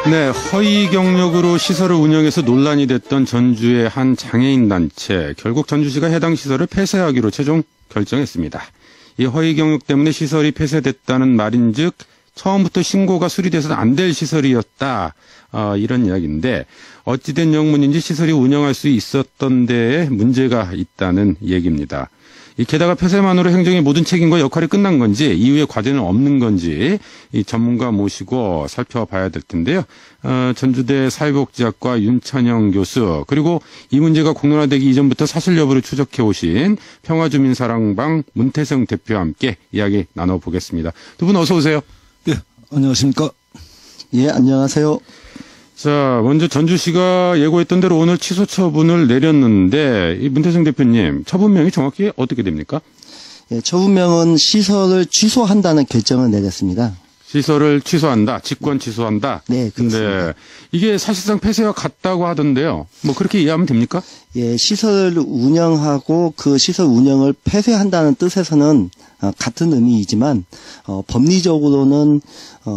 네, 허위 경력으로 시설을 운영해서 논란이 됐던 전주의 한 장애인 단체. 결국 전주시가 해당 시설을 폐쇄하기로 최종 결정했습니다. 이 허위 경력 때문에 시설이 폐쇄됐다는 말인즉 처음부터 신고가 수리돼서는 안 될 시설이었다. 이런 이야기인데 어찌된 영문인지 시설이 운영할 수 있었던 데에 문제가 있다는 얘기입니다. 게다가 폐쇄만으로 행정의 모든 책임과 역할이 끝난 건지 이후에 과제는 없는 건지 이 전문가 모시고 살펴봐야 될 텐데요. 전주대 사회복지학과 윤찬영 교수 그리고 이 문제가 공론화되기 이전부터 사실 여부를 추적해 오신 평화주민사랑방 문태성 대표와 함께 이야기 나눠보겠습니다. 두 분 어서 오세요. 예, 안녕하십니까? 예, 안녕하세요. 자, 먼저 전주시가 예고했던 대로 오늘 취소 처분을 내렸는데 이 문태성 대표님 처분명이 정확히 어떻게 됩니까? 예, 처분명은 시설을 취소한다는 결정을 내렸습니다. 시설을 취소한다, 직권 취소한다. 네, 그렇습니다. 근데 이게 사실상 폐쇄와 같다고 하던데요. 뭐 그렇게 이해하면 됩니까? 예, 시설을 운영하고 그 시설 운영을 폐쇄한다는 뜻에서는 같은 의미이지만 법리적으로는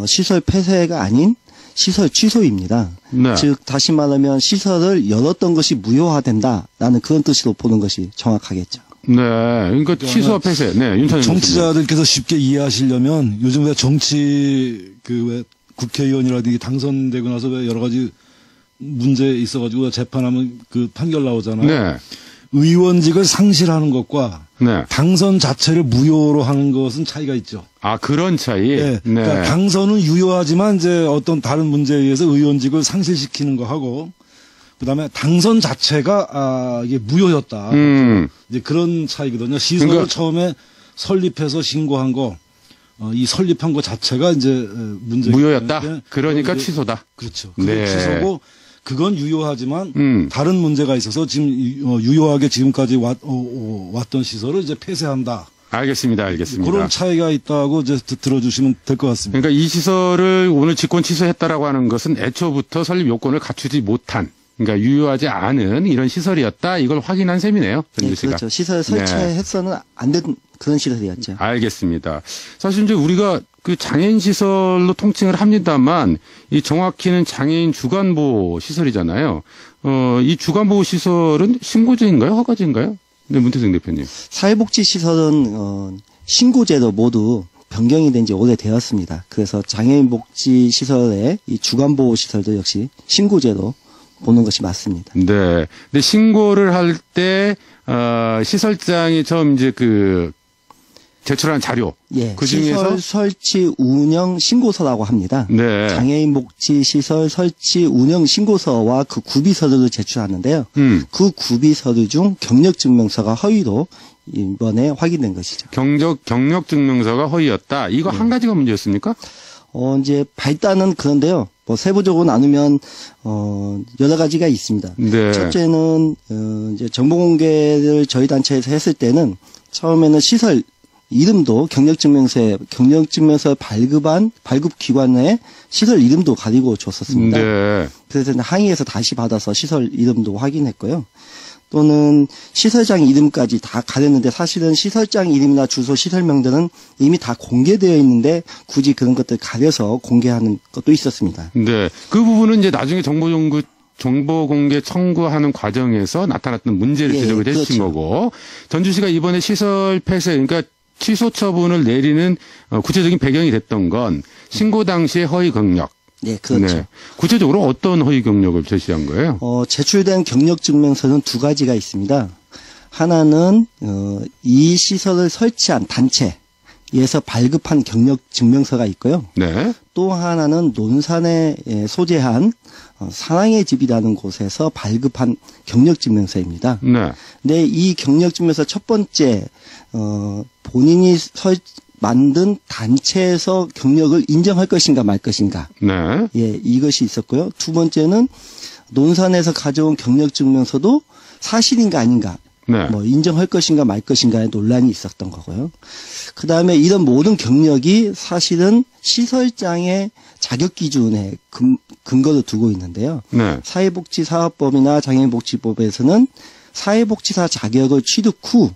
시설 폐쇄가 아닌 시설 취소입니다. 네. 즉 다시 말하면 시설을 열었던 것이 무효화된다라는 그런 뜻으로 보는 것이 정확하겠죠. 네, 그러니까 취소와 폐쇄. 네, 윤찬영 정치자들께서 쉽게 이해하시려면 요즘 왜 정치 왜 국회의원이라든지 당선되고 나서 왜 여러 가지 문제 있어가지고 재판하면 그 판결 나오잖아요. 네. 의원직을 상실하는 것과 네. 당선 자체를 무효로 하는 것은 차이가 있죠. 아, 그런 차이. 네. 그러니까 당선은 유효하지만 이제 어떤 다른 문제에 의해서 의원직을 상실시키는 거 하고 그다음에 당선 자체가 이게 무효였다. 이제 그런 차이거든요. 시설을 그러니까 처음에 설립해서 신고한 거, 이 설립한 거 자체가 이제 문제 무효였다. 그러니까 취소다. 그렇죠. 그게 네. 취소고 그건 유효하지만 다른 문제가 있어서 지금 유효하게 지금까지 왔던 시설을 이제 폐쇄한다. 알겠습니다. 그런 차이가 있다고 이제 들어주시면 될 것 같습니다. 그러니까 이 시설을 오늘 직권 취소했다라고 하는 것은 애초부터 설립 요건을 갖추지 못한, 그러니까 유효하지 않은 이런 시설이었다. 이걸 확인한 셈이네요. 네, 전주시가. 그렇죠. 시설 설치해서는 안 된 그런 시설이었죠. 알겠습니다. 사실 이제 우리가 그 장애인 시설로 통칭을 합니다만 이 정확히는 장애인 주간보호 시설이잖아요. 이 주간보호 시설은 신고제인가요? 허가제인가요? 네, 문태성 대표님. 사회복지시설은 신고제도 모두 변경이 된 지 오래되었습니다. 그래서 장애인복지시설의 이 주간보호시설도 역시 신고제로 보는 것이 맞습니다. 네. 근데 신고를 할 때 시설장이 처음 이제 제출한 자료. 예, 그 중에서 시설 설치 운영 신고서라고 합니다. 네. 장애인 복지 시설 설치 운영 신고서와 그 구비 서류를 제출하는데요. 그 구비 서류 중 경력 증명서가 허위로 이번에 확인된 것이죠. 경력 증명서가 허위였다. 이거 한 가지가 문제였습니까? 이제 발단은 그런데요. 뭐 세부적으로 나누면 여러 가지가 있습니다. 네. 첫째는 이제 정보 공개를 저희 단체에서 했을 때는 처음에는 시설 이름도 경력증명서 발급 기관의 시설 이름도 가리고 줬었습니다. 네. 그래서 항의해서 다시 받아서 시설 이름도 확인했고요. 또는 시설장 이름까지 다 가렸는데 사실은 시설장 이름이나 주소 시설명들은 이미 다 공개되어 있는데 굳이 그런 것들 가려서 공개하는 것도 있었습니다. 네. 그 부분은 이제 나중에 정보 공개 청구하는 과정에서 나타났던 문제를 지적을 해주신 그렇죠. 거고, 전주시가 이번에 시설 폐쇄, 그러니까 취소 처분을 내리는 구체적인 배경이 됐던 건 신고 당시의 허위 경력. 네, 그렇죠. 네. 구체적으로 어떤 허위 경력을 제시한 거예요? 제출된 경력증명서는 두 가지가 있습니다. 하나는 이 시설을 설치한 단체에서 발급한 경력증명서가 있고요. 네. 또 하나는 논산에 소재한 사랑의 집이라는 곳에서 발급한 경력증명서입니다. 네. 근데 이 경력증명서 첫 번째 본인이 만든 단체에서 경력을 인정할 것인가 말 것인가. 네. 예, 이것이 있었고요. 두 번째는 논산에서 가져온 경력증명서도 사실인가 아닌가. 네. 뭐 인정할 것인가 말 것인가의 논란이 있었던 거고요. 그 다음에 이런 모든 경력이 사실은 시설장의 자격 기준에 근거를 두고 있는데요. 네. 사회복지사업법이나 장애인복지법에서는 사회복지사 자격을 취득 후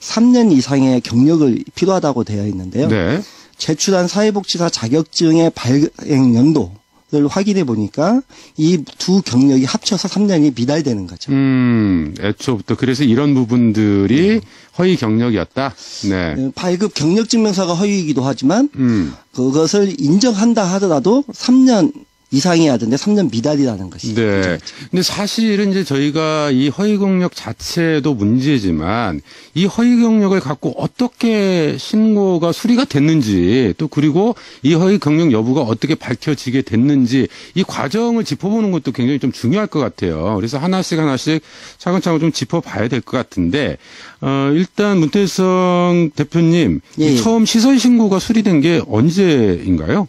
3년 이상의 경력을 필요하다고 되어 있는데요. 네. 제출한 사회복지사 자격증의 발행 연도 확인해 보니까 이 두 경력이 합쳐서 3년이 미달되는 거죠. 애초부터 그래서 이런 부분들이 허위 경력이었다. 네. 발급 경력증명서가 허위이기도 하지만 그것을 인정한다 하더라도 3년 이상이어야 되는데 3년 미달이라는 것이죠. 네. 근데 사실은 이제 저희가 이 허위 경력 자체도 문제지만 이 허위 경력을 갖고 어떻게 신고가 수리가 됐는지 또 그리고 이 허위 경력 여부가 어떻게 밝혀지게 됐는지 이 과정을 짚어보는 것도 굉장히 좀 중요할 것 같아요. 그래서 하나씩 차근차근 좀 짚어봐야 될 것 같은데 일단 문태성 대표님 예. 처음 시설 신고가 수리된 게 언제인가요?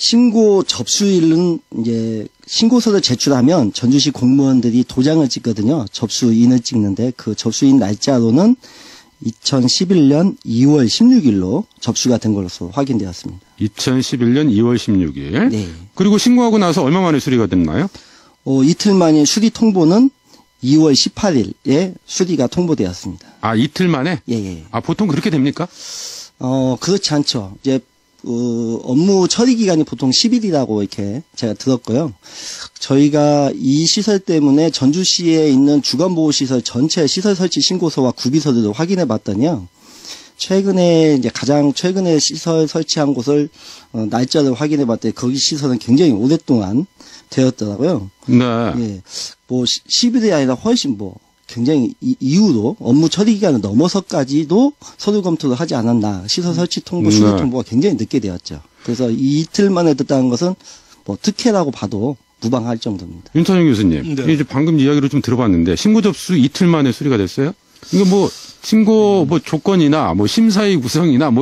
신고 접수일은 이제 신고서를 제출하면 전주시 공무원들이 도장을 찍거든요. 접수인을 찍는데 그 접수인 날짜로는 2011년 2월 16일로 접수가 된 것으로 확인되었습니다. 2011년 2월 16일. 네. 그리고 신고하고 나서 얼마 만에 수리가 됐나요? 이틀 만에 수리 통보는 2월 18일에 수리가 통보되었습니다. 아, 이틀 만에? 예. 아, 보통 그렇게 됩니까? 그렇지 않죠. 이제 업무 처리 기간이 보통 10일이라고 이렇게 제가 들었고요. 저희가 이 시설 때문에 전주시에 있는 주간보호시설 전체 시설 설치 신고서와 구비서들을 확인해 봤더니요. 최근에 이제 가장 최근에 시설 설치한 곳을 날짜를 확인해 봤더니 거기 시설은 굉장히 오랫동안 되었더라고요. 네. 예. 10일이 아니라 훨씬 굉장히 이후로 업무 처리 기간을 넘어서까지도 서류 검토를 하지 않았나. 시설 설치 통보, 수리 통보가 굉장히 늦게 되었죠. 그래서 이틀 만에 됐다는 것은 특혜라고 봐도 무방할 정도입니다. 윤찬영 교수님, 네. 이제 방금 이야기로 좀 들어봤는데 신고 접수 이틀 만에 수리가 됐어요? 이거 신고 조건이나 심사위 구성이나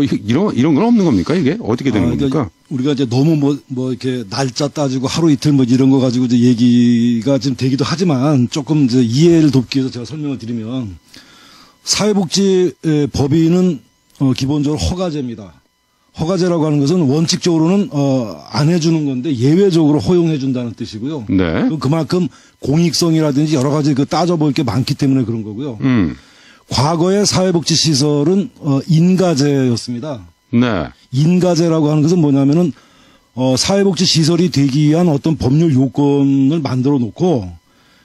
이런 건 없는 겁니까? 이게 어떻게 되는 겁니까? 우리가 이제 너무 이렇게 날짜 따지고 하루 이틀 이런 거 가지고 이제 얘기가 지금 되기도 하지만 조금 이제 이해를 돕기 위해서 제가 설명을 드리면 사회복지 법인은 기본적으로 허가제입니다. 허가제라고 하는 것은 원칙적으로는 안 해주는 건데 예외적으로 허용해 준다는 뜻이고요. 네. 그만큼 공익성이라든지 여러 가지 따져볼 게 많기 때문에 그런 거고요. 과거의 사회복지시설은 인가제였습니다. 네. 인가제라고 하는 것은 뭐냐면은 사회복지시설이 되기 위한 어떤 법률 요건을 만들어 놓고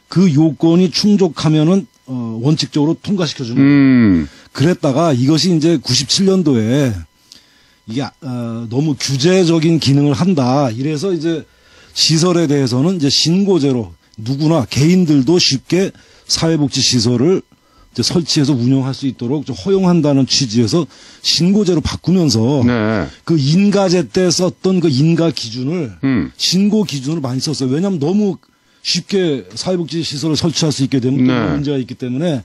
그 요건이 충족하면은 원칙적으로 통과시켜 주는 거예요. 그랬다가 이것이 이제 97년도에 이게 너무 규제적인 기능을 한다. 이래서 이제 시설에 대해서는 이제 신고제로 누구나 개인들도 쉽게 사회복지시설을 이제 설치해서 운영할 수 있도록 좀 허용한다는 취지에서 신고제로 바꾸면서 네. 그 인가제 때 썼던 그 인가 기준을 신고 기준으로 많이 썼어요. 왜냐하면 너무 쉽게 사회복지 시설을 설치할 수 있게 되면 네. 문제가 있기 때문에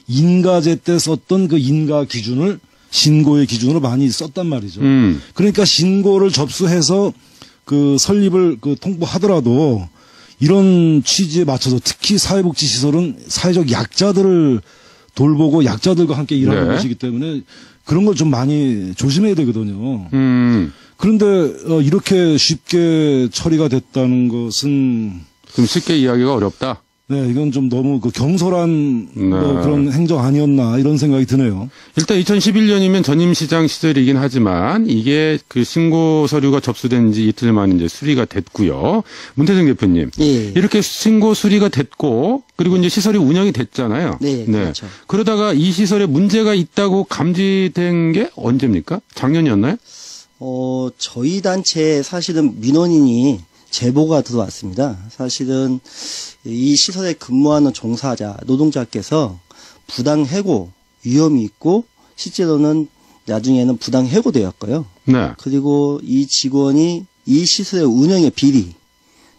인가제 때 썼던 그 인가 기준을 신고의 기준으로 많이 썼단 말이죠. 그러니까 신고를 접수해서 그 설립을 통보하더라도 이런 취지에 맞춰서 특히 사회복지 시설은 사회적 약자들을 돌보고 약자들과 함께 일하는 네. 것이기 때문에 그런 걸 좀 많이 조심해야 되거든요. 그런데 이렇게 쉽게 처리가 됐다는 것은 좀 쉽게 이야기가 어렵다. 네, 이건 좀 너무 경솔한 네. 그런 행정 아니었나 이런 생각이 드네요. 일단 2011년이면 전임시장 시절이긴 하지만 이게 그 신고 서류가 접수된 지 이틀 만에 이제 수리가 됐고요. 문태성 대표님. 예. 이렇게 신고 수리가 됐고 그리고 이제 시설이 운영이 됐잖아요. 네, 그렇죠. 그러다가 이 시설에 문제가 있다고 감지된 게 언제입니까? 작년이었나요? 저희 단체에 사실은 민원인이 제보가 들어왔습니다. 사실은 이 시설에 근무하는 종사자, 노동자께서 부당 해고 위험이 있고 실제로는 나중에는 부당 해고되었고요. 네. 그리고 이 직원이 이 시설의 운영의 비리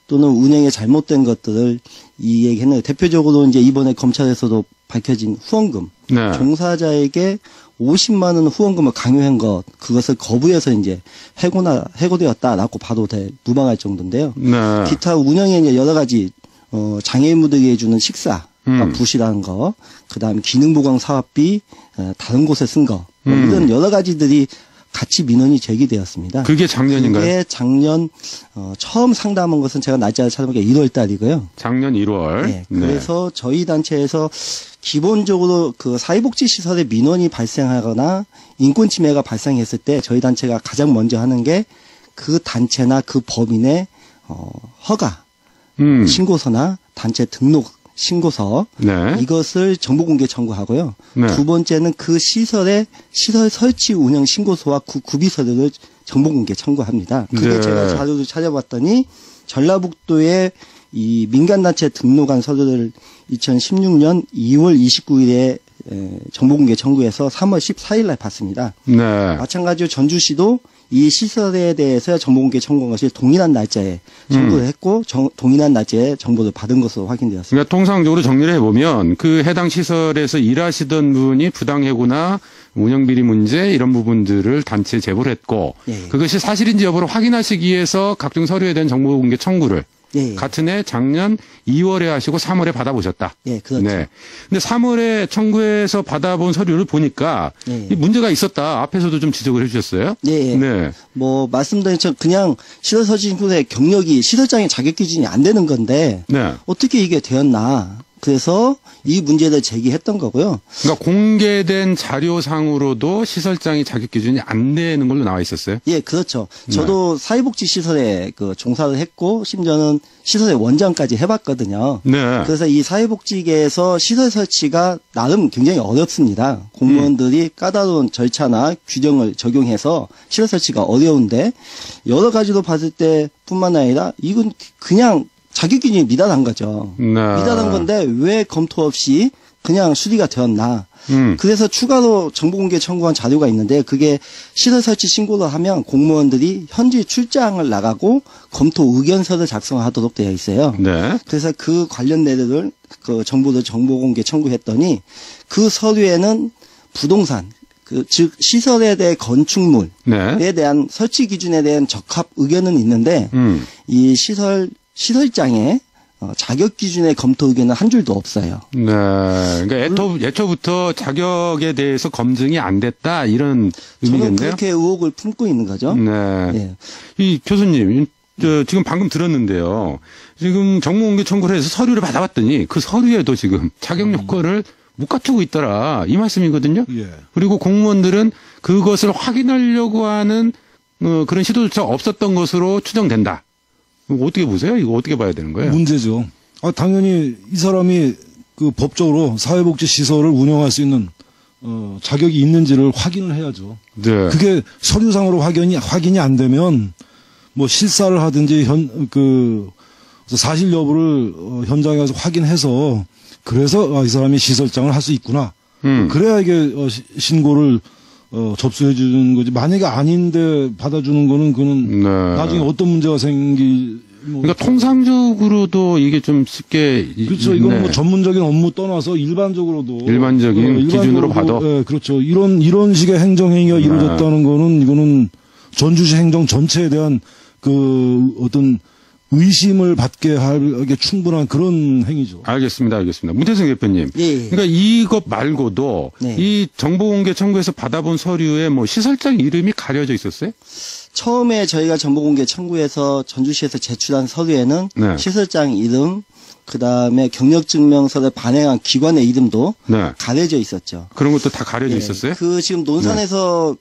또는 운영에 잘못된 것들을 이야기했는데 대표적으로 이제 이번에 검찰에서도 밝혀진 후원금, 네. 종사자에게 50만 원 후원금을 강요한 것, 그것을 거부해서 이제 해고되었다라고 봐도 무방할 정도인데요. 네. 기타 운영에 이제 여러 가지 장애인분들에게 해주는 식사, 부실한 거, 그다음에 기능보강 사업비 다른 곳에 쓴 거, 이런 여러 가지들이 같이 민원이 제기되었습니다. 그게 작년인가요? 그게 작년 처음 상담한 것은 제가 날짜를 찾아보니까 1월 달이고요. 작년 1월. 네, 그래서 저희 단체에서 기본적으로 그 사회복지 시설에 민원이 발생하거나 인권 침해가 발생했을 때 저희 단체가 가장 먼저 하는 게 그 단체나 그 법인의 허가 음. 신고서나 단체 등록 신고서 네. 이것을 정보공개 청구하고요. 네. 두 번째는 그 시설의 시설 설치 운영 신고서와 구비 서류를 정보공개 청구합니다. 그게 네. 제가 자료를 찾아봤더니 전라북도에 이 민간단체 등록한 서류를 2016년 2월 29일에 정보공개 청구해서 3월 14일 날 받습니다. 네. 마찬가지로 전주시도 이 시설에 대해서 정보공개 청구한 것이 동일한 날짜에 청구를 했고 동일한 날짜에 정보를 받은 것으로 확인되었습니다. 그러니까 통상적으로 정리를 해보면 그 해당 시설에서 일하시던 분이 부당해고나 운영비리 문제 이런 부분들을 단체에 제보를 했고 예. 그것이 사실인지 여부를 확인하시기 위해서 각종 서류에 대한 정보공개 청구를 예. 같은 해 작년 2월에 하시고 3월에 받아보셨다. 예, 그렇죠. 네. 근데 3월에 청구해서 받아본 서류를 보니까 예. 이 문제가 있었다. 앞에서도 좀 지적을 해주셨어요. 예. 네. 뭐 말씀드린 것 그냥 시설 설치 신고의 경력이 시설장의 자격 기준이 안 되는 건데 네. 어떻게 이게 되었나? 그래서 이 문제를 제기했던 거고요. 그러니까 공개된 자료상으로도 시설장이 자격 기준이 안 되는 걸로 나와 있었어요. 예, 그렇죠. 저도 사회복지 시설에 그 종사를 했고 심지어는 시설의 원장까지 해봤거든요. 네. 그래서 이 사회복지계에서 시설 설치가 나름 굉장히 어렵습니다. 공무원들이 까다로운 절차나 규정을 적용해서 시설 설치가 어려운데 여러 가지로 봤을 때뿐만 아니라 이건 그냥 자격 기준이 미달한 거죠. 네. 미달한 건데 왜 검토 없이 그냥 수리가 되었나. 그래서 추가로 정보공개 청구한 자료가 있는데 그게 시설 설치 신고를 하면 공무원들이 현지 출장을 나가고 검토 의견서를 작성하도록 되어 있어요. 네. 그래서 그 관련 내용을 그 정보를 정보공개 청구했더니 그 서류에는 부동산 즉 시설에 대해 건축물에 네. 대한 설치 기준에 대한 적합 의견은 있는데 이 시설장의 자격 기준의 검토 의견은 한 줄도 없어요. 네. 그러니까 애초부터 자격에 대해서 검증이 안 됐다 이런 저는 의미겠네요. 그렇게 의혹을 품고 있는 거죠. 네. 예. 이 교수님, 지금 방금 들었는데요. 지금 정보공개 청구를 해서 서류를 받아봤더니 그 서류에도 지금 자격 요건을 못 갖추고 있더라 이 말씀이거든요. 예. 그리고 공무원들은 그것을 확인하려고 하는 그런 시도조차 없었던 것으로 추정된다. 어떻게 보세요? 이거 어떻게 봐야 되는 거예요? 문제죠. 당연히 이 사람이 그 법적으로 사회복지 시설을 운영할 수 있는 자격이 있는지를 확인을 해야죠. 네. 그게 서류상으로 확인이 안 되면 뭐 실사를 하든지 사실 여부를 현장에 가서 확인해서 그래서 이 사람이 시설장을 할 수 있구나. 그래야 이게 신고를 접수해 주는 거지. 만약에 아닌데 받아주는 거는 그는 네. 나중에 어떤 문제가 그러니까 통상적으로도 이게 좀 쉽게 그렇죠. 이건 뭐 전문적인 업무 떠나서 일반적으로도 일반적인 기준으로 봐도 예, 그렇죠. 이런 식의 행정행위가 이루어졌다는 거는 이거는 전주시 행정 전체에 대한 그 어떤 의심을 받게 하게 충분한 그런 행위죠. 알겠습니다. 문태성 대표님. 예. 그러니까 이것 말고도 네. 이 정보공개 청구에서 받아본 서류에 뭐 시설장 이름이 가려져 있었어요? 처음에 저희가 정보공개 청구해서 전주시에서 제출한 서류에는 네. 시설장 이름, 그 다음에 경력증명서를 발행한 기관의 이름도 네. 가려져 있었죠. 그런 것도 다 가려져 예. 있었어요? 그 지금 논산에서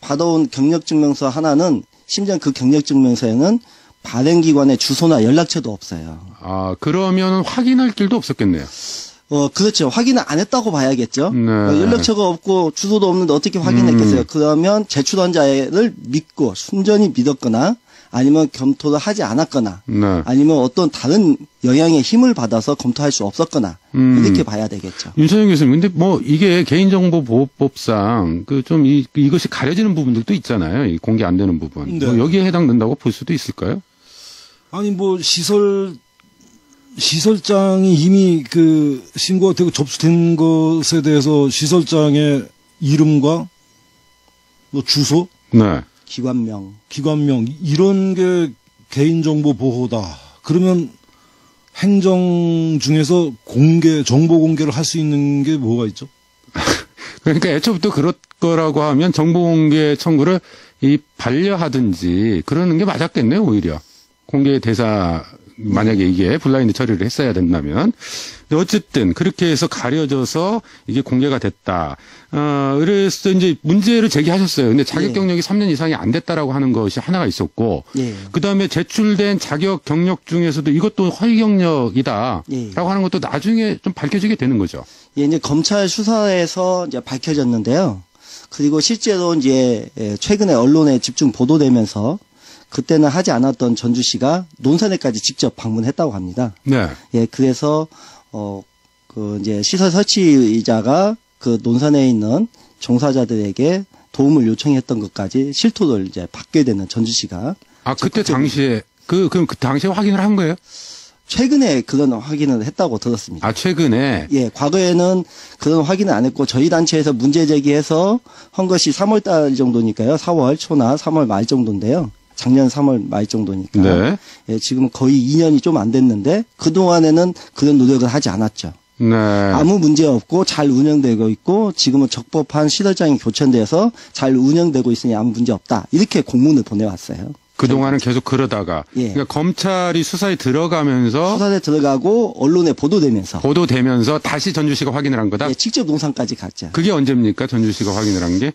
받아온 경력증명서 하나는 심지어 그 경력증명서에는 발행기관의 주소나 연락처도 없어요. 아, 그러면 확인할 길도 없었겠네요. 그렇죠. 확인을 안 했다고 봐야겠죠. 네. 연락처가 없고 주소도 없는데 어떻게 확인했겠어요. 그러면 제출한 자를 믿고 순전히 믿었거나 아니면 검토를 하지 않았거나 네. 아니면 어떤 다른 영향의 힘을 받아서 검토할 수 없었거나 이렇게 봐야 되겠죠. 윤찬영 교수님, 근데 뭐 이게 개인정보보호법상 그 좀 이것이 가려지는 부분들도 있잖아요. 이 공개 안 되는 부분. 네. 뭐 여기에 해당된다고 볼 수도 있을까요? 아니 뭐 시설장이 이미 그 신고가 되고 접수된 것에 대해서 시설장의 이름과 뭐 주소, 네. 기관명. 기관명 이런 게 개인정보 보호다. 그러면 행정 중에서 정보 공개를 할 수 있는 게 뭐가 있죠? 그러니까 애초부터 그럴 거라고 하면 정보공개 청구를 반려하든지 그러는 게 맞았겠네요, 오히려. 공개 대상을 만약에 이게 블라인드 처리를 했어야 된다면. 근데 어쨌든 그렇게 해서 가려져서 이게 공개가 됐다. 그래서 이제 문제를 제기하셨어요. 근데 자격 경력이 3년 이상이 안 됐다라고 하는 것이 하나가 있었고, 예. 그다음에 제출된 자격 경력 중에서도 이것도 허위 경력이다라고 예. 하는 것도 나중에 좀 밝혀지게 되는 거죠. 예, 이제 검찰 수사에서 이제 밝혀졌는데요. 그리고 실제로 이제 최근에 언론에 집중 보도되면서 그때는 하지 않았던 전주시가 논산에까지 직접 방문했다고 합니다. 네. 예, 그래서 그 이제 시설 설치자가 그 논산에 있는 종사자들에게 도움을 요청했던 것까지 실토를 이제 받게 되는 전주시가. 아, 그때 당시에 그럼 그 당시에 확인을 한 거예요? 최근에 그런 확인을 했다고 들었습니다. 아, 최근에. 예, 과거에는 그런 확인을 안 했고 저희 단체에서 문제 제기해서 한 것이 3월 달 정도니까요. 4월 초나 3월 말 정도인데요. 작년 3월 말 정도니까. 네. 예, 지금 거의 2년이 좀 안 됐는데 그동안에는 그런 노력을 하지 않았죠. 네. 아무 문제 없고 잘 운영되고 있고 지금은 적법한 시설장이 교체돼서 잘 운영되고 있으니 아무 문제 없다. 이렇게 공문을 보내왔어요. 그동안은 계속 그러다가. 예. 그러니까 검찰이 수사에 들어가면서 수사에 들어가고 언론에 보도되면서 다시 전주시가 확인을 한 거다? 예, 직접 농산까지 갔죠. 그게 언제입니까? 전주시가 확인을 한 게?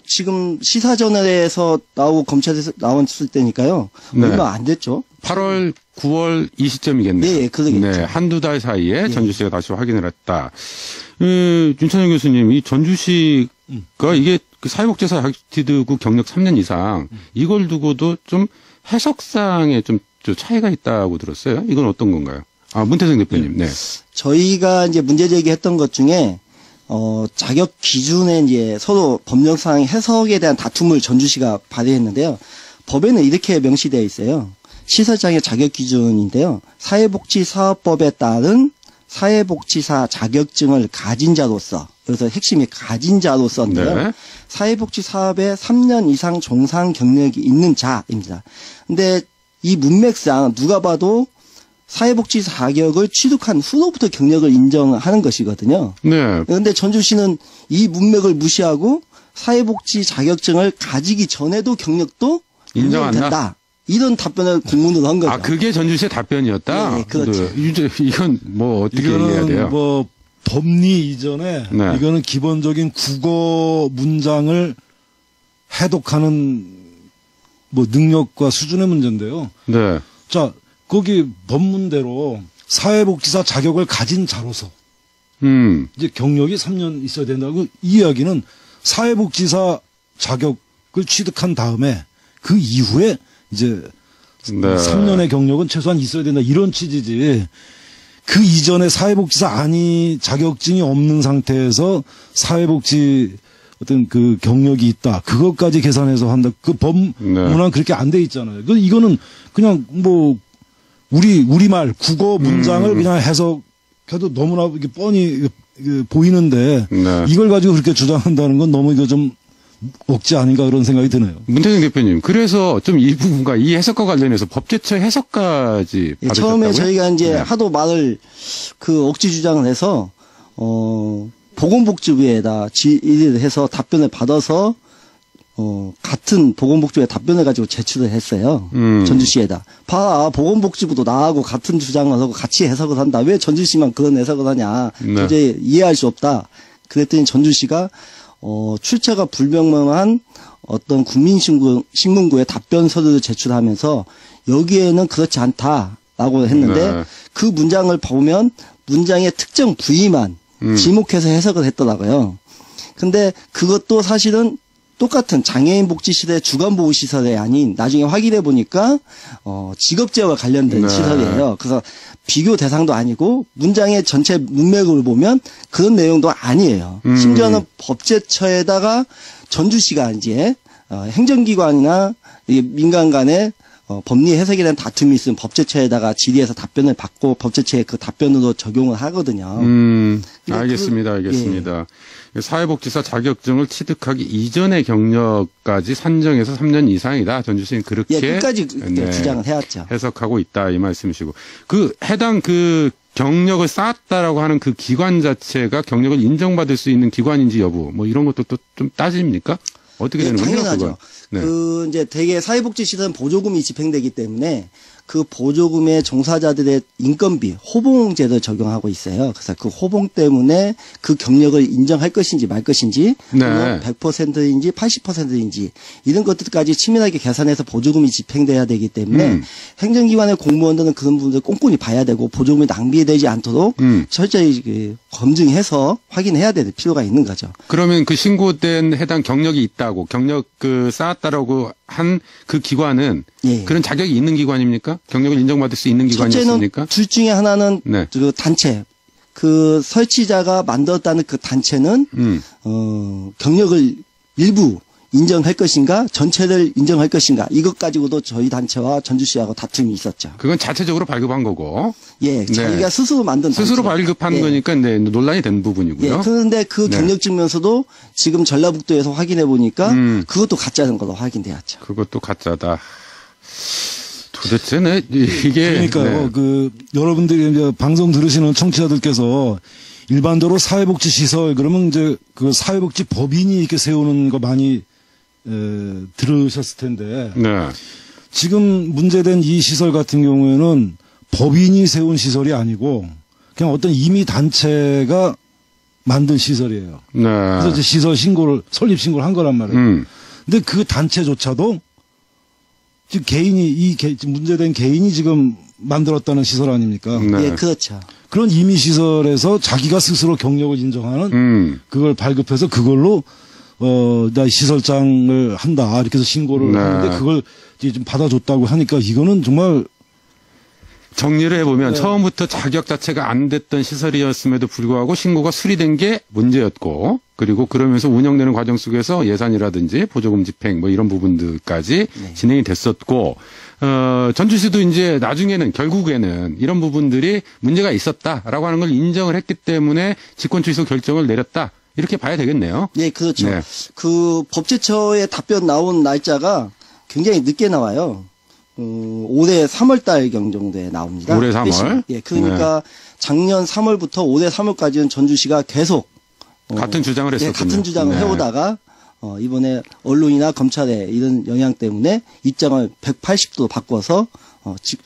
지금 시사전에서 나오고 검찰에서 나왔을 때니까요. 네. 얼마 안 됐죠. 8월, 9월 이 시점이겠네요. 네, 그러겠죠. 네, 한두 달 사이에 전주시가 다시 확인을 했다. 윤찬영 교수님, 이 전주시가 이게 그 사회복지사 자격지도구 경력 3년 이상 이걸 두고도 좀 해석상에 좀 차이가 있다고 들었어요. 이건 어떤 건가요? 아, 문태성 대표님. 네. 저희가 이제 문제 제기했던 것 중에 자격 기준에 이제 서로 법령상 해석에 대한 다툼을 전주시가 발의했는데요. 법에는 이렇게 명시되어 있어요. 시설장의 자격 기준인데요. 사회복지사업법에 따른 사회복지사 자격증을 가진 자로서, 여기서 핵심이 가진 자로서인데요. 네. 사회복지 사업에 3년 이상 종사 경력이 있는 자입니다. 근데 이 문맥상 누가 봐도 사회복지 자격을 취득한 후로부터 경력을 인정하는 것이거든요. 네. 그런데 전주시는 이 문맥을 무시하고 사회복지 자격증을 가지기 전에도 경력도 인정한다? 인정된다. 이런 답변을 공문으로 한 거죠. 아, 그게 전주시의 답변이었다? 네, 그렇죠. 이건 뭐 어떻게 이해해야 이거는 돼요? 뭐 법리 이전에 네. 이거는 기본적인 국어 문장을 해독하는 뭐 능력과 수준의 문제인데요. 네. 자, 거기 법문대로 사회복지사 자격을 가진 자로서 이제 경력이 3년 있어야 된다고 이 이야기는 사회복지사 자격을 취득한 다음에 그 이후에 이제 네. 3년의 경력은 최소한 있어야 된다 이런 취지지. 그 이전에 사회복지사 아니 자격증이 없는 상태에서 사회복지 어떤 그 경력이 있다. 그것까지 계산해서 한다. 그 법문은 그렇게 안 돼 있잖아요. 이거는 그냥 뭐 우리말 국어 문장을 그냥 해석해도 너무나 이게 뻔히 보이는데 네. 이걸 가지고 그렇게 주장한다는 건 너무 이거 좀 억지 아닌가 그런 생각이 드네요. 문태정 대표님, 그래서 좀 이 부분과 이 해석과 관련해서 법제처 해석까지 예, 받으셨다고요? 처음에 저희가 이제 네. 하도 말을 그 억지 주장을 해서 보건복지부에다 질의를 해서 답변을 받아서 같은 보건복지부에 답변을 가지고 제출을 했어요. 전주시에다. 봐라, 보건복지부도 나하고 같은 주장을 하고 같이 해석을 한다. 왜 전주시만 그런 해석을 하냐. 네. 도저히 이해할 수 없다. 그랬더니 전주시가 출처가 불명명한 어떤 국민신문고에 답변 서류를 제출하면서 여기에는 그렇지 않다라고 했는데 네. 그 문장을 보면 문장의 특정 부위만 지목해서 해석을 했더라고요. 근데 그것도 사실은 똑같은 장애인 복지시설의 주간보호시설이 아닌 나중에 확인해 보니까 직업재와 관련된 네. 시설이에요. 그래서 비교 대상도 아니고 문장의 전체 문맥을 보면 그런 내용도 아니에요. 심지어는 법제처에다가 전주시가 이제 행정기관이나 민간 간의 법리 해석에 대한 다툼이 있으면 법제처에다가 질의해서 답변을 받고 법제처에 그 답변으로 적용을 하거든요. 알겠습니다. 사회복지사 자격증을 취득하기 이전의 경력까지 산정해서 3년 이상이다. 전주시는 그렇게 끝까지 주장을 해왔죠. 해석하고 있다 이 말씀이시고 그 해당 그 경력을 쌓았다라고 하는 그 기관 자체가 경력을 인정받을 수 있는 기관인지 여부 뭐 이런 것도 또 좀 따집니까? 어떻게 예, 되는 거예요? 당연하죠. 네. 그 이제 대개 사회복지시설은 보조금이 집행되기 때문에 그 보조금의 종사자들의 인건비 호봉제도를 적용하고 있어요. 그래서 그 호봉 때문에 그 경력을 인정할 것인지 말 것인지, 네. 100%인지 80%인지 이런 것들까지 치밀하게 계산해서 보조금이 집행돼야 되기 때문에 행정기관의 공무원들은 그런 부분을 꼼꼼히 봐야 되고 보조금이 낭비되지 않도록 철저히 그 검증해서 확인해야 될 필요가 있는 거죠. 그러면 그 신고된 해당 경력이 있다고 경력 그 쌓았다라고 한 그 기관은 예. 그런 자격이 있는 기관입니까? 경력을 인정받을 수 있는 첫째는 기관이었습니까? 둘 중에 하나는 네. 그 단체, 그 설치자가 만들었다는 그 단체는 경력을 일부 인정할 것인가, 전체를 인정할 것인가, 이것 가지고도 저희 단체와 전주시하고 다툼이 있었죠. 그건 자체적으로 발급한 거고 예, 네. 자기가 스스로 만든 스스로 단체. 발급한 예. 거니까 네, 논란이 된 부분이고요. 예, 그런데 그 네. 경력증명서도 지금 전라북도에서 확인해 보니까 그것도 가짜는 걸로 확인되었죠. 그것도 가짜다. 도대체 이게 그러니까요. 네. 그 여러분들이 이제 방송 들으시는 청취자들께서 일반적으로 사회복지 시설 그러면 이제 그 사회복지 법인이 이렇게 세우는 거 많이 들으셨을 텐데 네. 지금 문제된 이 시설 같은 경우에는 법인이 세운 시설이 아니고 그냥 어떤 임의 단체가 만든 시설이에요. 네. 그래서 이제 시설 신고를 설립 신고를 한 거란 말이에요. 근데 그 단체조차도 지금 지금 문제된 개인이 지금 만들었다는 시설 아닙니까? 네. 예, 그렇죠. 그런 임의 시설에서 자기가 스스로 경력을 인정하는 그걸 발급해서 그걸로 나 시설장을 한다 이렇게 해서 신고를 네. 하는데 그걸 이제 좀 받아줬다고 하니까 이거는 정말 정리를 해보면 처음부터 자격 자체가 안 됐던 시설이었음에도 불구하고 신고가 수리된 게 문제였고 그리고 그러면서 운영되는 과정 속에서 예산이라든지 보조금 집행 뭐 이런 부분들까지 진행이 됐었고 전주시도 이제 나중에는 결국에는 이런 부분들이 문제가 있었다라고 하는 걸 인정을 했기 때문에 직권 취소 결정을 내렸다. 이렇게 봐야 되겠네요. 예, 그렇죠. 네. 그 법제처의 답변 나온 날짜가 굉장히 늦게 나와요. 올해 3월달 정도에 나옵니다. 올해 3월? 예, 그러니까 작년 3월부터 올해 3월까지는 전주시가 계속 같은 주장을 예, 했었군요. 같은 주장을 네. 해오다가 이번에 언론이나 검찰의 이런 영향 때문에 입장을 180도 바꿔서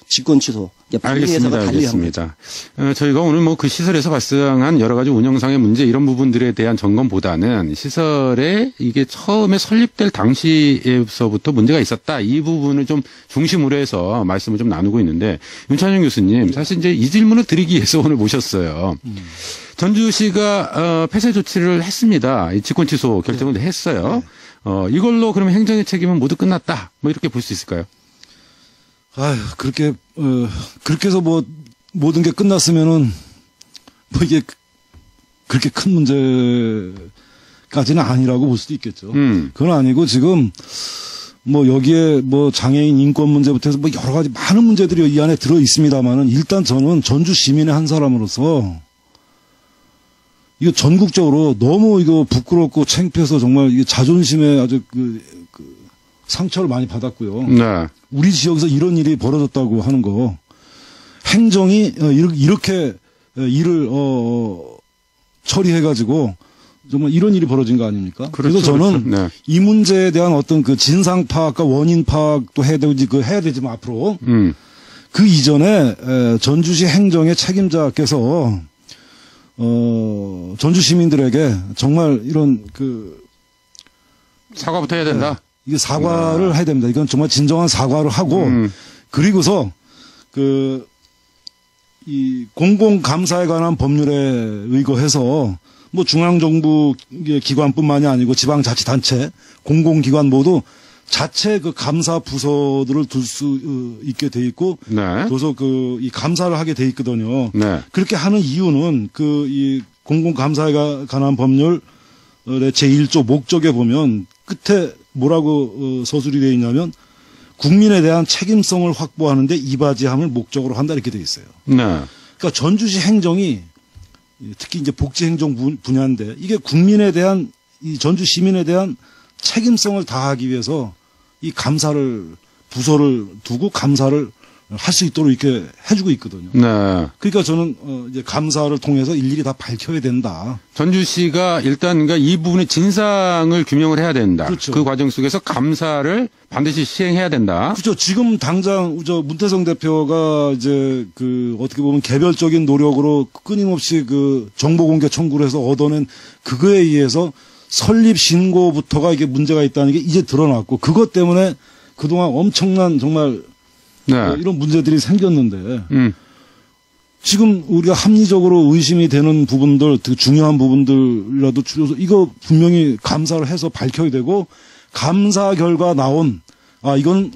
직권 취소. 알겠습니다. 알겠습니다. 저희가 오늘 뭐 그 시설에서 발생한 여러 가지 운영상의 문제 이런 부분들에 대한 점검보다는 시설에 이게 처음에 설립될 당시에서부터 문제가 있었다. 이 부분을 좀 중심으로 해서 말씀을 좀 나누고 있는데 윤찬영 교수님 사실 이제 이 질문을 드리기 위해서 오늘 모셨어요. 전주시가 폐쇄 조치를 했습니다. 직권 취소 결정을 했어요. 이걸로 그러면 행정의 책임은 모두 끝났다. 뭐 이렇게 볼 수 있을까요? 아휴, 그렇게 해서 뭐, 모든 게 끝났으면은, 뭐 이게, 그렇게 큰 문제까지는 아니라고 볼 수도 있겠죠. 그건 아니고 지금, 뭐 여기에 뭐 장애인 인권 문제부터 해서 뭐 여러 가지 많은 문제들이 이 안에 들어 있습니다만은 일단 저는 전주 시민의 한 사람으로서 이거 전국적으로 너무 이거 부끄럽고 창피해서 정말 이게 자존심에 아주 그 상처를 많이 받았고요. 네. 우리 지역에서 이런 일이 벌어졌다고 하는 거 행정이 이렇게 일을 처리해가지고 정말 이런 일이 벌어진 거 아닙니까? 그렇죠, 그래서 저는 그렇죠. 네. 이 문제에 대한 어떤 그 진상 파악과 원인 파악도 해야 되지만 앞으로 그 이전에 전주시 행정의 책임자께서 전주 시민들에게 정말 이런 사과부터 해야 된다. 이게 사과를 해야 됩니다. 이건 정말 진정한 사과를 하고 그리고서 이 공공감사에 관한 법률에 의거해서 뭐 중앙정부 기관뿐만이 아니고 지방자치단체, 공공기관 모두 자체 그 감사 부서들을 둘 수 있게 돼 있고, 네. 그래서 이 감사를 하게 돼 있거든요. 네. 그렇게 하는 이유는 이 공공감사에 관한 법률의 제1조 목적에 보면 끝에 뭐라고 서술이 되어 있냐면 국민에 대한 책임성을 확보하는데 이바지함을 목적으로 한다 이렇게 되어 있어요. 네. 그러니까 전주시 행정이 특히 이제 복지행정 분야인데 이게 국민에 대한 이 전주 시민에 대한 책임성을 다하기 위해서 이 감사를 부서를 두고 감사를 할 수 있도록 이렇게 해주고 있거든요. 네. 그러니까 저는 이제 감사를 통해서 일일이 다 밝혀야 된다. 전주시가 일단 그러니까 이 부분의 진상을 규명을 해야 된다. 그렇죠. 그 과정 속에서 감사를 반드시 시행해야 된다. 그렇죠. 지금 당장 저 문태성 대표가 이제 그 어떻게 보면 개별적인 노력으로 끊임없이 그 정보 공개 청구를 해서 얻어낸 그거에 의해서 설립 신고부터가 이게 문제가 있다는 게 이제 드러났고 그것 때문에 그동안 엄청난 정말 네. 이런 문제들이 생겼는데 음. 지금 우리가 합리적으로 의심이 되는 부분들, 그 중요한 부분들이라도 줄여서 이거 분명히 감사를 해서 밝혀야 되고 감사 결과 나온 이건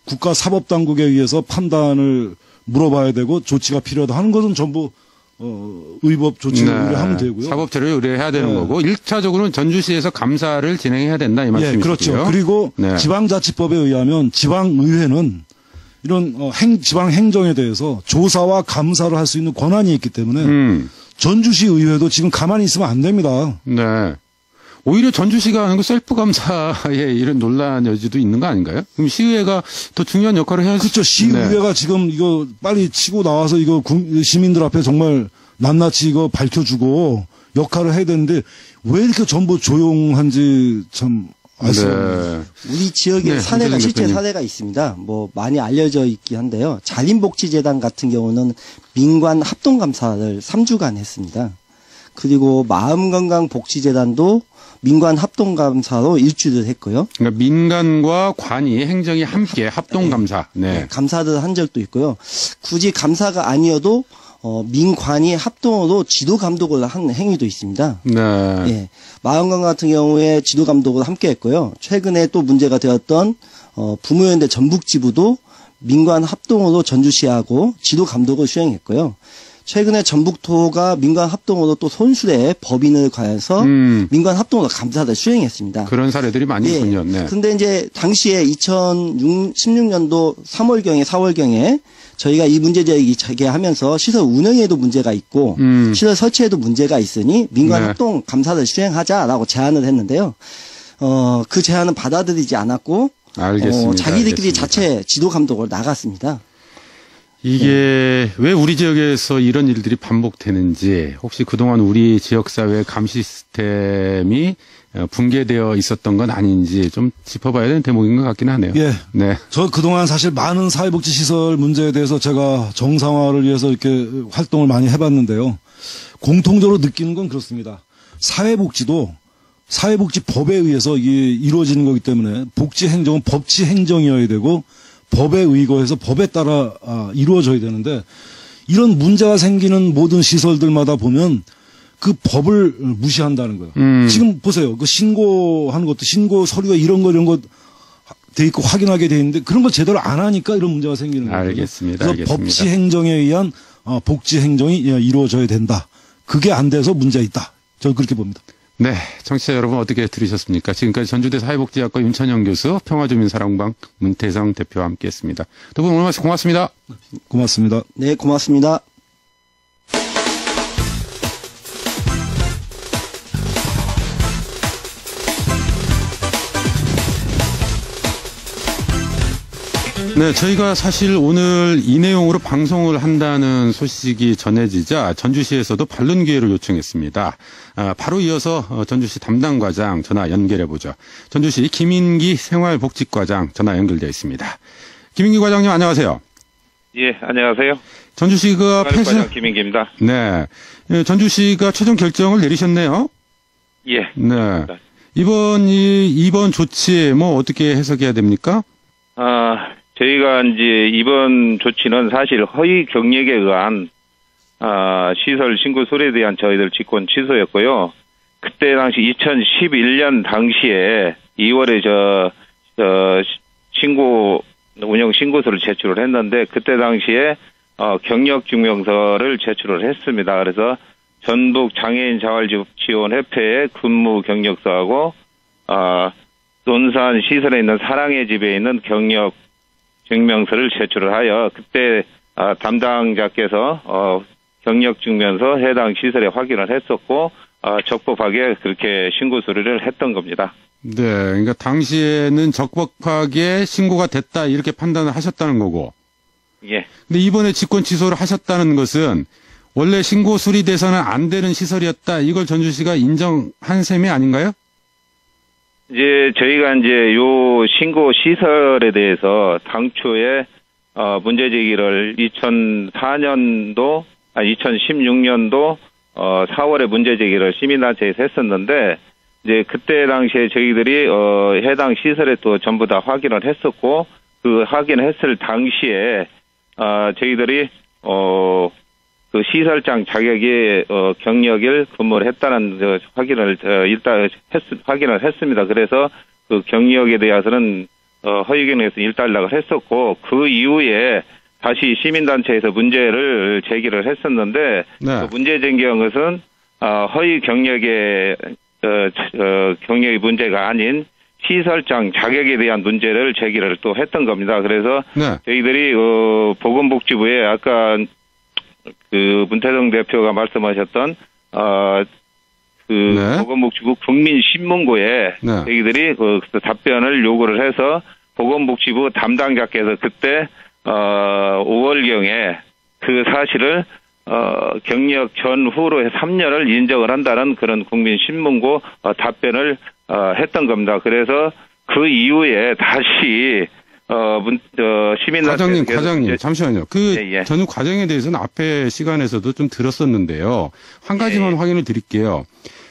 국가사법당국에 의해서 판단을 물어봐야 되고 조치가 필요하다 하는 것은 전부 의법 조치를 의뢰하면 되고요. 사법처를 의뢰해야 되는 네. 거고 1차적으로는 전주시에서 감사를 진행해야 된다 이 말씀이시고요. 그렇죠. 그리고 네. 지방자치법에 의하면 지방의회는 이런 지방 행정에 대해서 조사와 감사를 할 수 있는 권한이 있기 때문에 전주시 의회도 지금 가만히 있으면 안 됩니다. 네. 오히려 전주시가 하는 거 셀프 감사에 이런 논란 여지도 있는 거 아닌가요? 그럼 시의회가 더 중요한 역할을 해야지. 그렇죠. 시의회가 네. 지금 이거 빨리 치고 나와서 이거 시민들 앞에 정말 낱낱이 이거 밝혀주고 역할을 해야 되는데 왜 이렇게 전부 조용한지 참 아쉬워요. 네. 우리 지역에 네, 사례가 김태경 실제 대표님. 사례가 있습니다. 뭐 많이 알려져 있긴 한데요. 자린복지재단 같은 경우는 민관 합동감사를 3주간 했습니다. 그리고 마음건강복지재단도 민관 합동감사로 일주를 했고요. 그러니까 민간과 관이 행정이 함께 합동감사. 네. 감사를 한 적도 있고요. 굳이 감사가 아니어도 민관이 합동으로 지도 감독을 한 행위도 있습니다. 네. 예. 마음건 같은 경우에 지도 감독을 함께 했고요. 최근에 또 문제가 되었던 부모연대 전북지부도 민관 합동으로 전주시하고 지도 감독을 수행했고요. 최근에 전북도가 민관 합동으로 또 손수레 법인을 가해서 민관 합동으로 감사를 수행했습니다. 그런 사례들이 많이 예. 있군요. 네. 근데 이제 당시에 2016년도 3월경에 4월경에 저희가 이 문제 제기하면서 시설 운영에도 문제가 있고 시설 설치에도 문제가 있으니 민관 네. 합동 감사를 수행하자라고 제안을 했는데요. 그 제안은 받아들이지 않았고 알겠습니다. 자기들끼리 알겠습니다. 자체 지도 감독을 나갔습니다. 이게 왜 우리 지역에서 이런 일들이 반복되는지 혹시 그동안 우리 지역사회 감시 시스템이 붕괴되어 있었던 건 아닌지 좀 짚어봐야 되는 대목인 것 같긴 하네요. 예. 네. 저 그동안 사실 많은 사회복지시설 문제에 대해서 제가 정상화를 위해서 이렇게 활동을 많이 해봤는데요. 공통적으로 느끼는 건 그렇습니다. 사회복지도 사회복지법에 의해서 이게 이루어지는 거기 때문에 복지행정은 법치행정이어야 되고 법에 의거해서 법에 따라 이루어져야 되는데 이런 문제가 생기는 모든 시설들마다 보면 그 법을 무시한다는 거예요. 지금 보세요. 그 신고하는 것도 신고 서류에 이런 거 돼 있고 확인하게 돼 있는데 그런 걸 제대로 안 하니까 이런 문제가 생기는 거예요. 알겠습니다. 그래서 알겠습니다. 법치 행정에 의한 복지 행정이 이루어져야 된다. 그게 안 돼서 문제가 있다. 저는 그렇게 봅니다. 네. 청취자 여러분 어떻게 들으셨습니까? 지금까지 전주대 사회복지학과 윤천영 교수, 평화주민사랑방 문태성 대표와 함께했습니다. 두 분 오늘 말씀 고맙습니다. 고맙습니다. 네, 고맙습니다. 네, 저희가 사실 오늘 이 내용으로 방송을 한다는 소식이 전해지자 전주시에서도 반론 기회를 요청했습니다. 바로 이어서 전주시 담당 과장 전화 연결해보죠. 전주시 김인기 생활복지과장 전화 연결되어 있습니다. 김인기 과장님 안녕하세요. 예, 안녕하세요. 전주시가 과장 김인기입니다. 네, 전주시가 최종 결정을 내리셨네요. 예. 네. 이번 조치 뭐 어떻게 해석해야 됩니까? 저희가 이제 이번 조치는 사실 허위 경력에 의한 시설 신고 소리에 대한 저희들 직권 취소였고요. 그때 당시 2011년 당시에 2월에 운영 신고서를 제출을 했는데 그때 당시에 경력 증명서를 제출을 했습니다. 그래서 전북 장애인 자활지원협회의 근무 경력서하고 논산 시설에 있는 사랑의 집에 있는 경력 증명서를 제출을 하여 그때 담당자께서 경력 증명서 해당 시설에 확인을 했었고 적법하게 그렇게 신고 수리를 했던 겁니다. 네, 그러니까 당시에는 적법하게 신고가 됐다 이렇게 판단을 하셨다는 거고. 예. 근데 이번에 직권 취소를 하셨다는 것은 원래 신고 수리돼서는 안 되는 시설이었다. 이걸 전주시가 인정한 셈이 아닌가요? 이제 저희가 이제 요 신고 시설에 대해서 당초에 문제 제기를 2016년도 4월에 문제 제기를 시민단체에서 했었는데 이제 그때 당시에 저희들이 해당 시설에 또 전부 다 확인을 했었고 그 확인했을 당시에 저희들이 그 시설장 자격이 경력일 근무를 했다는 확인을 일단 확인을 했습니다. 그래서 그 경력에 대해서는 허위 경력에서 일단락을 했었고 그 이후에 다시 시민단체에서 문제를 제기를 했었는데 네. 그 문제 제기한 것은 허위 경력의 경력의 문제가 아닌 시설장 자격에 대한 문제를 제기를 또 했던 겁니다. 그래서 네. 저희들이 보건복지부에 아까 그 문태성 대표가 말씀하셨던 네. 보건복지부 국민신문고에 네. 저희들이 그 답변을 요구를 해서 보건복지부 담당자께서 그때 5월경에 그 사실을 경력 전후로 3년을 인정을 한다는 그런 국민신문고 답변을 했던 겁니다. 그래서 그 이후에 다시 시민단체 과장님, 잠시만요. 그 예. 전후 과정에 대해서는 앞에 시간에서도 좀 들었었는데요. 한 가지만 예. 확인을 드릴게요.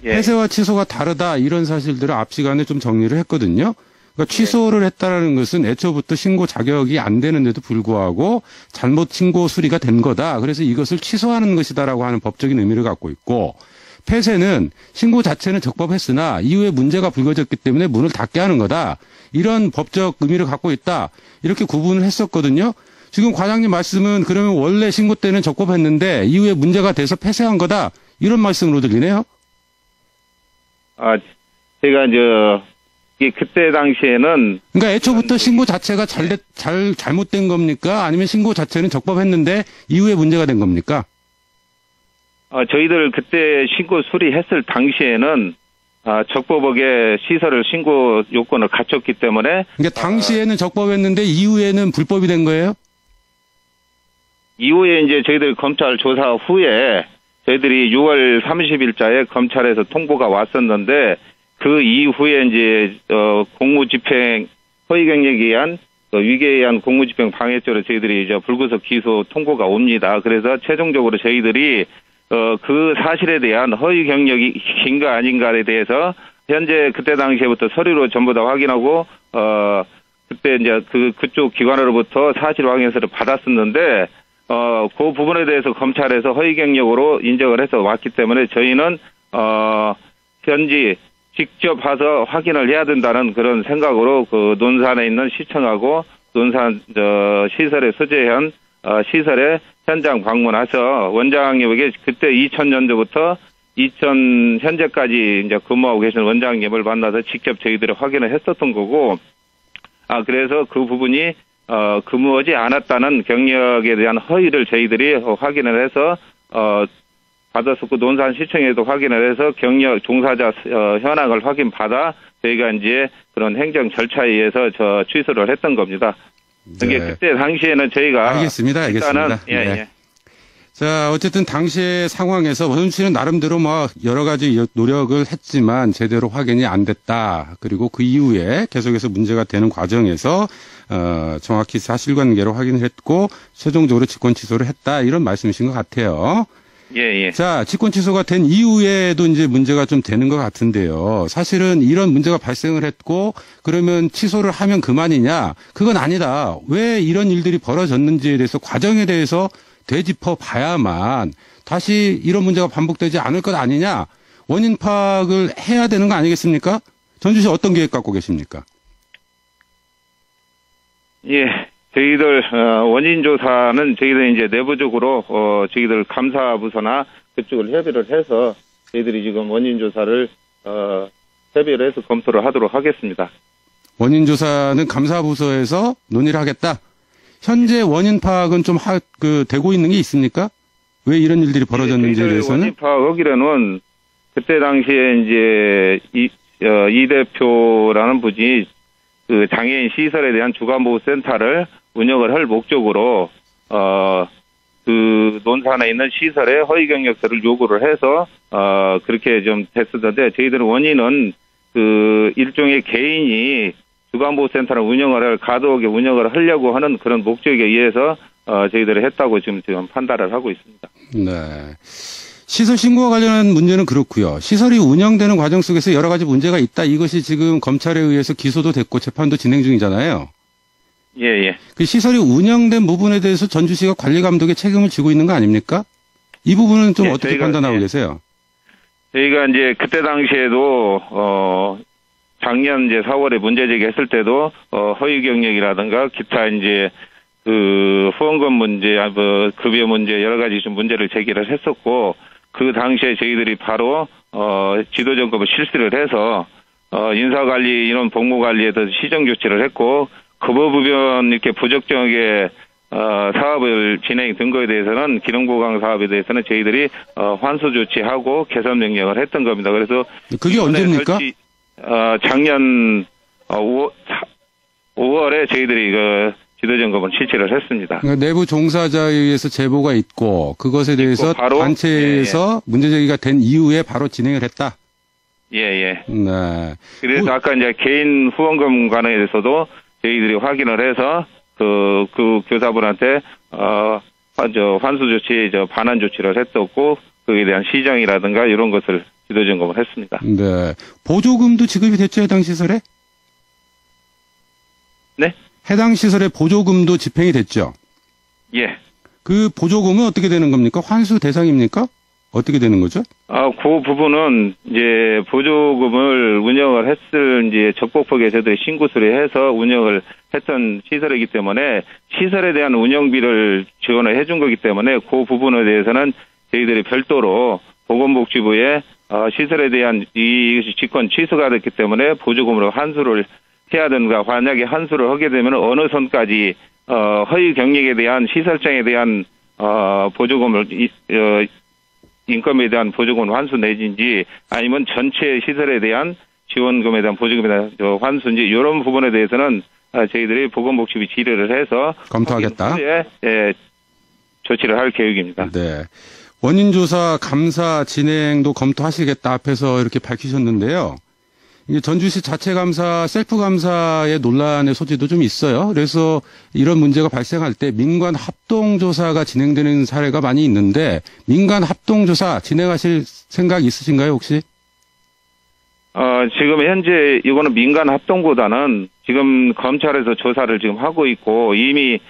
예. 폐쇄와 취소가 다르다 이런 사실들을 앞 시간에 좀 정리를 했거든요. 그러니까 취소를 했다라는 것은 애초부터 신고 자격이 안 되는데도 불구하고 잘못 신고 수리가 된 거다. 그래서 이것을 취소하는 것이다라고 하는 법적인 의미를 갖고 있고, 폐쇄는 신고 자체는 적법했으나 이후에 문제가 불거졌기 때문에 문을 닫게 하는 거다. 이런 법적 의미를 갖고 있다. 이렇게 구분을 했었거든요. 지금 과장님 말씀은 그러면 원래 신고 때는 적법했는데 이후에 문제가 돼서 폐쇄한 거다. 이런 말씀으로 들리네요. 제가 그때 당시에는 그러니까 애초부터 신고 자체가 잘못된 겁니까? 아니면 신고 자체는 적법했는데 이후에 문제가 된 겁니까? 저희들 그때 신고 수리했을 당시에는 적법하게 시설을 신고 요건을 갖췄기 때문에 그러니까 당시에는 적법했는데 이후에는 불법이 된 거예요? 이후에 이제 저희들 검찰 조사 후에 저희들이 6월 30일자에 검찰에서 통보가 왔었는데 그 이후에 이제 공무집행 허위 경력에 의한 위계에 의한 공무집행 방해죄로 저희들이 이제 불구속 기소 통보가 옵니다. 그래서 최종적으로 저희들이 그 사실에 대한 허위 경력인가 아닌가에 대해서 현재 그때 당시에부터 서류로 전부 다 확인하고 그때 이제 그쪽 기관으로부터 사실 확인서를 받았었는데 그 부분에 대해서 검찰에서 허위 경력으로 인정을 해서 왔기 때문에 저희는 현지 직접 가서 확인을 해야 된다는 그런 생각으로 그 논산에 있는 시청하고 논산 시설에 소재한 시설에 현장 방문해서 원장님에게 그때 2000년도부터 현재까지 이제 근무하고 계신 원장님을 만나서 직접 저희들이 확인을 했었던 거고, 그래서 그 부분이 근무하지 않았다는 경력에 대한 허위를 저희들이 확인을 해서 받았었고, 논산시청에도 확인을 해서 경력 종사자 현황을 확인받아 저희가 이제 그런 행정 절차에 의해서 취소를 했던 겁니다. 그게 네. 그때 당시에는 저희가 알겠습니다. 예. 자, 어쨌든 당시의 상황에서 원훈 씨는 나름대로 여러 가지 노력을 했지만 제대로 확인이 안 됐다. 그리고 그 이후에 계속해서 문제가 되는 과정에서 정확히 사실관계로 확인을 했고 최종적으로 직권 취소를 했다. 이런 말씀이신 것 같아요. 예. 자, 직권 취소가 된 이후에도 이제 문제가 좀 되는 것 같은데요. 사실은 이런 문제가 발생을 했고 그러면 취소를 하면 그만이냐? 그건 아니다. 왜 이런 일들이 벌어졌는지에 대해서 과정에 대해서 되짚어 봐야만 다시 이런 문제가 반복되지 않을 것 아니냐? 원인 파악을 해야 되는 거 아니겠습니까? 전주시 어떤 계획 갖고 계십니까? 예. 저희들 원인 조사는 저희들 이제 내부적으로 저희들 감사부서나 그쪽을 협의를 해서 저희들이 지금 원인 조사를 협의를 해서 검토를 하도록 하겠습니다. 원인 조사는 감사부서에서 논의를 하겠다. 현재 원인 파악은 좀 되고 있는 게 있습니까? 왜 이런 일들이 벌어졌는지에 대해서는? 원인 파악하기로는 그때 당시에 이제 이 대표라는 분이 그 장애인 시설에 대한 주간보호센터를 운영을 할 목적으로 그 논산에 있는 시설에 허위 경력서를 요구를 해서 그렇게 좀 됐었는데, 저희들은 원인은 그 일종의 개인이 주간보호센터를 가도하게 운영을 하려고 하는 그런 목적에 의해서 저희들이 했다고 지금 판단을 하고 있습니다. 네. 시설 신고와 관련한 문제는 그렇고요. 시설이 운영되는 과정 속에서 여러 가지 문제가 있다. 이것이 지금 검찰에 의해서 기소도 됐고 재판도 진행 중이잖아요. 예. 그 시설이 운영된 부분에 대해서 전주시가 관리 감독의 책임을 지고 있는 거 아닙니까? 이 부분은 좀 어떻게 판단하고 계세요? 저희가 이제 그때 당시에도 작년 이제 4월에 문제 제기했을 때도 허위 경력이라든가 기타 이제 그 후원금 문제, 급여 문제 여러 가지 좀 문제를 제기를 했었고, 그 당시에 저희들이 바로 지도 점검을 실시를 해서 인사관리, 인원 복무관리에 대해서 시정 조치를 했고, 그 부분 이렇게 부적정하게 사업을 진행된 거에 대해서는 기능보강 사업에 대해서는 저희들이 환수 조치하고 개선 명령을 했던 겁니다. 그래서 그게 언제입니까? 작년 5월에 저희들이 그 지도 점검을 실시를 했습니다. 그러니까 내부 종사자에 의해서 제보가 있고 그것에 대해서 바로, 단체에서 문제 제기가 된 이후에 바로 진행을 했다. 예. 네. 그래서 아까 이제 개인 후원금 관련에 대해서도 저희들이 확인을 해서 그 교사분한테 환수 조치, 반환 조치를 했었고, 그에 대한 시정이라든가 이런 것을 지도 점검을 했습니다. 네. 보조금도 지급이 됐죠, 해당 시설에? 네? 해당 시설에 보조금도 집행이 됐죠? 예. 그 보조금은 어떻게 되는 겁니까? 환수 대상입니까? 어떻게 되는 거죠? 그 부분은 이제 보조금을 운영을 했을 이제 적법하게 저희들이 신고 수리해서 운영을 했던 시설이기 때문에 시설에 대한 운영비를 지원을 해준 거기 때문에 그 부분에 대해서는 저희들이 별도로 보건복지부에 시설에 대한 이것이 직권 취소가 됐기 때문에 보조금으로 환수를 해야 되는가, 만약에 환수를 하게 되면 어느 선까지 허위 경력에 대한 시설장에 대한 보조금을 인건비에 대한 보조금 환수 내진지 아니면 전체 시설에 대한 지원금에 대한 보조금에 대한 환수인지 이런 부분에 대해서는 저희들이 보건복지부 질의를 해서 검토하겠다. 후에 조치를 할 계획입니다. 네. 원인조사 감사 진행도 검토하시겠다 앞에서 이렇게 밝히셨는데요. 이게 전주시 자체 감사, 셀프 감사의 논란의 소지도 좀 있어요. 그래서 이런 문제가 발생할 때 민관 합동조사가 진행되는 사례가 많이 있는데 민간 합동조사 진행하실 생각 있으신가요, 혹시? 지금 현재 이거는 민간 합동보다는 지금 검찰에서 조사를 지금 하고 있고 이미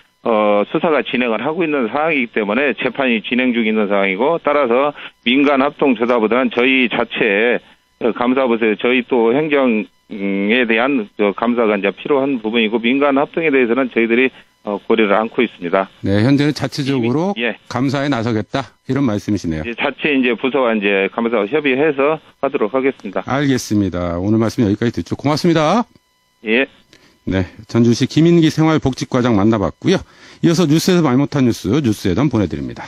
수사가 진행을 하고 있는 상황이기 때문에 재판이 진행 중에 있는 상황이고, 따라서 민간 합동조사보다는 저희 자체 감사부서에 저희 또 행정에 대한 감사가 이제 필요한 부분이고, 민간 합동에 대해서는 저희들이 고려를 않고 있습니다. 네, 현재는 자체적으로 예. 감사에 나서겠다 이런 말씀이시네요. 자체 이제 부서와 이제 감사와 협의해서 하도록 하겠습니다. 알겠습니다. 오늘 말씀 여기까지 듣죠. 고맙습니다. 예. 네, 전주시 김인기 생활복지과장 만나봤고요. 이어서 뉴스에서 말 못한 뉴스에던 보내드립니다.